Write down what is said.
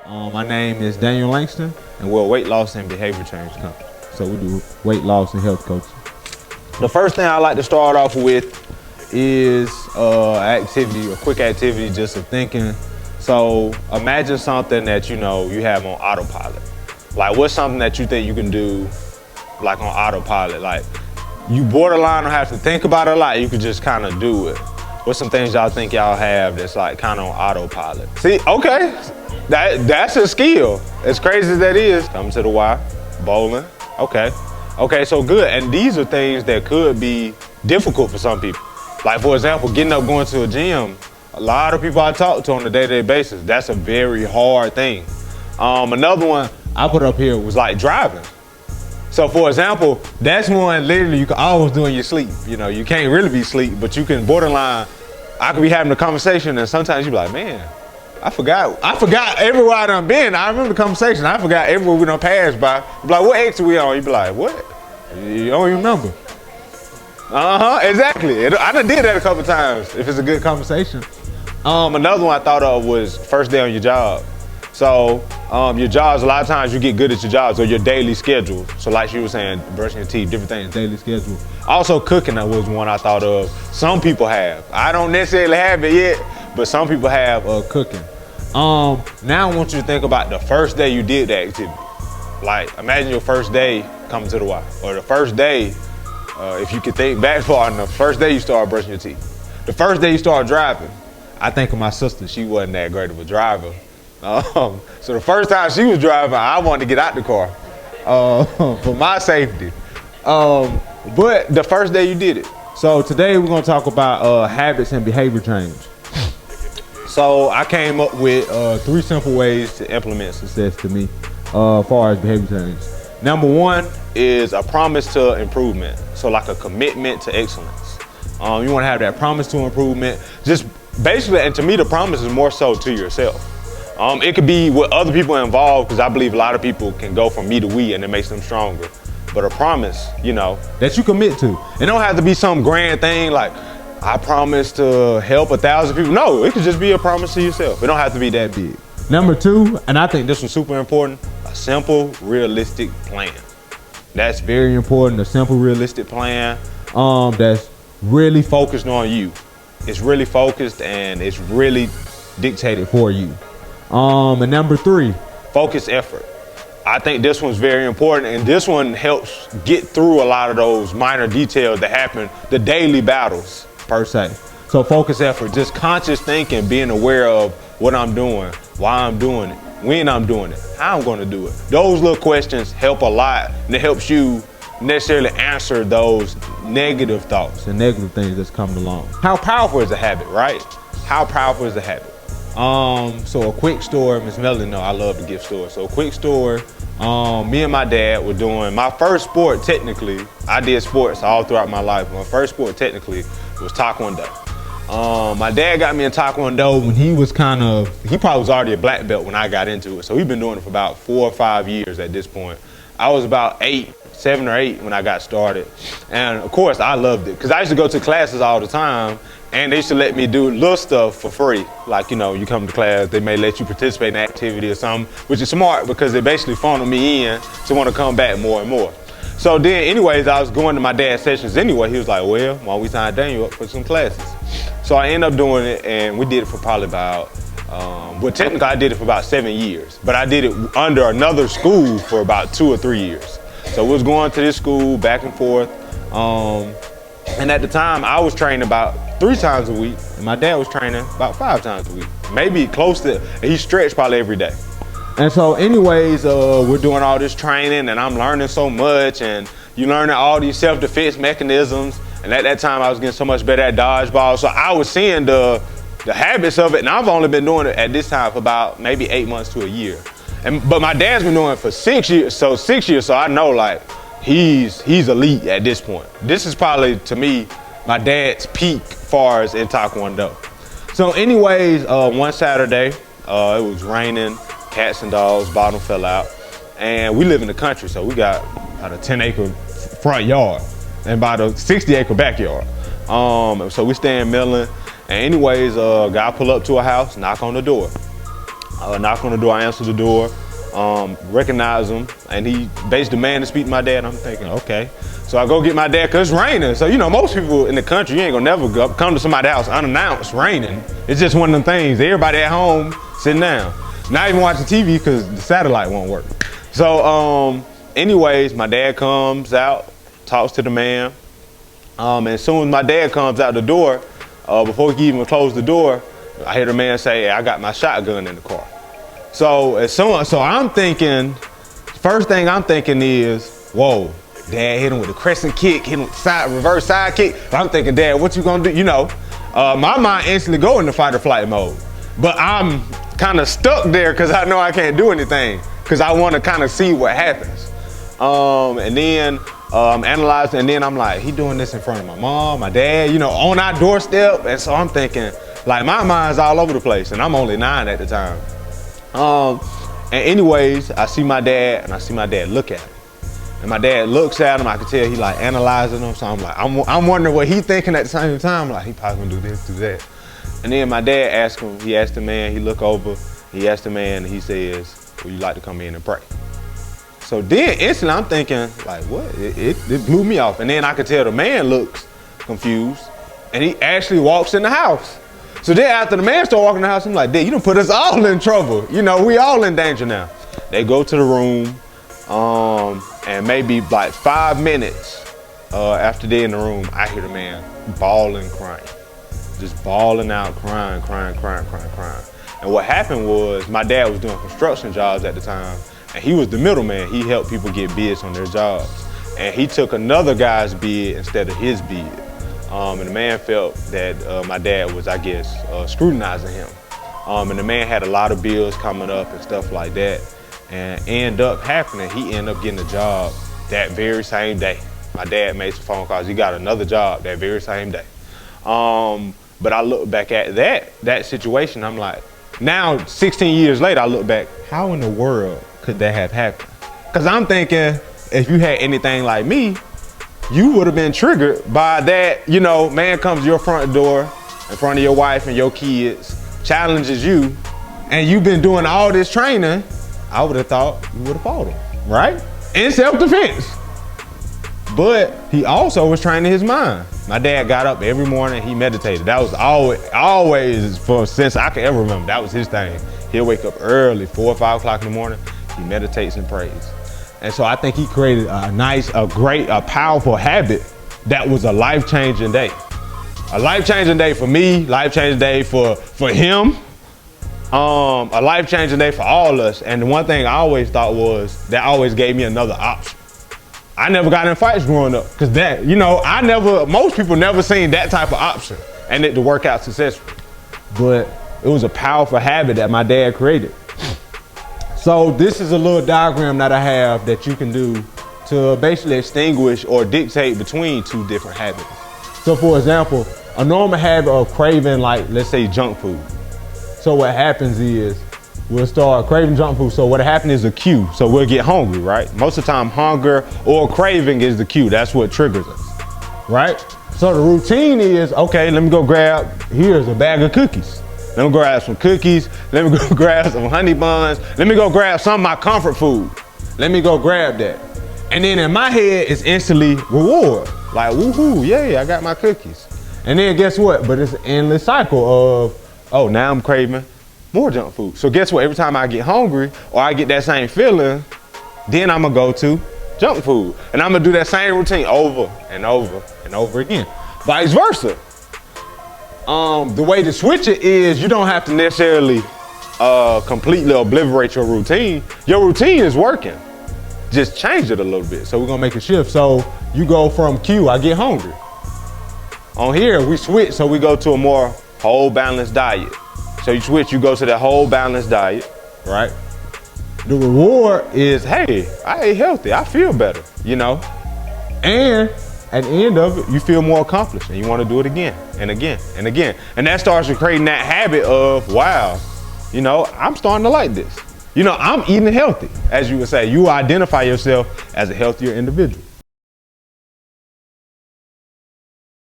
My name is Daniel Langston, and we're a weight loss and behavior change company. So we do weight loss and health coaching. The first thing I like to start off with is a quick activity just of thinking. So imagine something that you have on autopilot. Like, what's something that you think you can do like on autopilot? Like, you borderline don't have to think about it a lot, you could just kind of do it. What's some things y'all think y'all have that's like kind of on autopilot? See, okay, that's a skill. As crazy as that is, come to the Y, bowling, okay, so good. And these are things that could be difficult for some people. Like, for example, getting up, going to a gym. A lot of people I talk to on a day-to-day basis, that's a very hard thing. Another one I put up here was like driving. So for example, that's one literally you can always do in your sleep. You can't really be asleep, but you can borderline. I could be having a conversation and sometimes you be like, man, I forgot everywhere I done been. I remember the conversation. I forgot everywhere we done passed by. You be like, what exit we on? You be like, what? You don't even remember. Exactly. I done did that a couple times if it's a good conversation. Another one I thought of was first day on your job. So your jobs, a lot of times you get good at your jobs or your daily schedule. So like you were saying, brushing your teeth, different things, daily schedule. Also cooking was one I thought of. Some people have. I don't necessarily have it yet, but some people have cooking. Now I want you to think about the first day you did that activity. Like, imagine your first day coming to the Y, or the first day, if you could think back far enough, the first day you started brushing your teeth. The first day you started driving. I think of my sister, she wasn't that great of a driver. So the first time she was driving, I wanted to get out the car for my safety. But the first day you did it. So today we're gonna talk about habits and behavior change. So I came up with 3 simple ways to implement success to me as far as behavior change. Number 1 is a promise to improvement. So like a commitment to excellence. You wanna have that promise to improvement. Just basically, and to me the promise is more so to yourself. It could be with other people involved, because I believe a lot of people can go from me to we and it makes them stronger. But a promise, that you commit to. It don't have to be some grand thing like, I promise to help 1,000 people. No, it could just be a promise to yourself. It don't have to be that big. Number 2, and I think this one's super important, a simple, realistic plan. That's very important, a simple, realistic plan that's really focused on you. It's really focused and it's really dictated for you. And number 3, focus effort. I think this one's very important, and this one helps get through a lot of those minor details that happen, the daily battles per se. So focus effort, just conscious thinking, being aware of what I'm doing, why I'm doing it, when I'm doing it, how I'm going to do it. Those little questions help a lot, and it helps you necessarily answer those negative thoughts and negative things that's coming along. How powerful is a habit, right? How powerful is a habit? So a quick story, Miss Melody know I love to give stories. So a quick story, me and my dad were doing my first sport technically. I did sports all throughout my life. My first sport technically was Taekwondo. My dad got me in Taekwondo when he probably was already a black belt when I got into it. So we've been doing it for about 4 or 5 years at this point. I was about 7 or 8 when I got started. And of course I loved it because I used to go to classes all the time. And they used to let me do little stuff for free. Like, you come to class, they may let you participate in an activity or something, which is smart because they basically funnel me in to want to come back more and more. So then anyways, I was going to my dad's sessions anyway. He was like, well, why don't we sign Daniel up for some classes? So I ended up doing it, and we did it for probably about, technically I did it for about 7 years, but I did it under another school for about 2 or 3 years. So we was going to this school back and forth. And at the time I was training about 3 times a week, and my dad was training about 5 times a week. Maybe close to, he stretched probably every day. And so anyways, we're doing all this training and I'm learning so much, and you learning all these self-defense mechanisms. And at that time I was getting so much better at dodgeball. So I was seeing the habits of it, and I've only been doing it at this time for about maybe 8 months to a year. But my dad's been doing it for 6 years, so 6 years, so I know like he's elite at this point. This is probably, to me, my dad's peak far as in Taekwondo. So anyways, one Saturday, it was raining, cats and dogs, bottom fell out, and we live in the country, so we got about a 10-acre front yard and about a 60-acre backyard. So we stay in Midland, and anyways, guy pull up to a house, knock on the door. Knock on the door, I answer the door, recognize him, and he basically demanded to speak to my dad. I'm thinking, okay. So I go get my dad, cause it's raining. So, you know, most people in the country, you ain't gonna never come to somebody's house unannounced, raining. It's just one of them things. Everybody at home, sitting down. Not even watching TV, cause the satellite won't work. So, anyways, my dad comes out, talks to the man. And as soon as my dad comes out the door, before he even closed the door, I hear the man say, hey, I got my shotgun in the car. So I'm thinking, first thing I'm thinking is, whoa, Dad hit him with a crescent kick, hit him with reverse side kick. I'm thinking, Dad, what you gonna do? You know, my mind instantly go into fight or flight mode. But I'm kind of stuck there because I know I can't do anything because I want to kind of see what happens. And then analyzing, and then I'm like, he doing this in front of my mom, my dad, you know, on our doorstep. And so I'm thinking, like, my mind's all over the place, and I'm only 9 at the time. And anyways, I see my dad, and I see my dad look at him. And my dad looks at him, I can tell he like analyzing him. So I'm like, I'm wondering what he thinking at the same time. Like, he probably gonna do this, do that. And then my dad asked him, he asked the man, he look over, he asked the man, and he says, would you like to come in and pray? So then instantly I'm thinking, like, what? It blew me off. And then I could tell the man looks confused, and he actually walks in the house. So then after the man started walking in the house, I'm like, Dad, you done put us all in trouble. You know, we all in danger now. They go to the room, and maybe like 5 minutes after they're in the room, I hear the man bawling, crying. Just bawling out, crying. And what happened was, my dad was doing construction jobs at the time, and he was the middleman. He helped people get bids on their jobs. And he took another guy's bid instead of his bid. And the man felt that my dad was, I guess, scrutinizing him. And the man had a lot of bills coming up and stuff like that. And end up happening, he ended up getting a job that very same day. My dad made some phone calls. He got another job that very same day. But I look back at that situation, I'm like, now 16 years later, I look back, how in the world could that have happened? Because I'm thinking, if you had anything like me, you would have been triggered by that, you know, man comes to your front door in front of your wife and your kids, challenges you, and you've been doing all this training. I would have thought you would have fought him, right? In self-defense. But he also was training his mind. My dad got up every morning, he meditated. That was always since I can ever remember, that was his thing. He'll wake up early, 4 or 5 o'clock in the morning, he meditates and prays. And so I think he created a powerful habit that was a life-changing day. A life-changing day for me, life-changing day for him, a life-changing day for all of us. And the one thing I always thought was that always gave me another option. I never got in fights growing up because that, you know, most people never seen that type of option and it to work out successfully. But it was a powerful habit that my dad created. So this is a little diagram that I have that you can do to basically extinguish or dictate between 2 different habits. So for example, a normal habit of craving, like, let's say, junk food. So what happens is we'll start craving junk food. So what happens is a cue. So we'll get hungry, right? Most of the time, hunger or craving is the cue. That's what triggers us, right? So the routine is, okay, let me go grab, here's a bag of cookies. Let me grab some cookies. Let me go grab some honey buns. Let me go grab some of my comfort food. Let me go grab that. And then in my head, it's instantly reward. Like, woohoo, yay, I got my cookies. And then guess what? But it's an endless cycle of, oh, now I'm craving more junk food. So guess what? Every time I get hungry or I get that same feeling, then I'm gonna go to junk food. And I'm gonna do that same routine over and over and over again. Vice versa. The way to switch it is you don't have to necessarily completely obliterate your routine. Your routine is working. Just change it a little bit. So we're gonna make a shift. So you go from Q, I get hungry. On here, we switch, so we go to a more whole balanced diet. So you switch, you go to the whole balanced diet, right? The reward is, hey, I ate healthy, I feel better, you know? And at the end of it, you feel more accomplished and you want to do it again and again and again. And that starts with creating that habit of, wow, you know, I'm starting to like this. You know, I'm eating healthy, as you would say. You identify yourself as a healthier individual.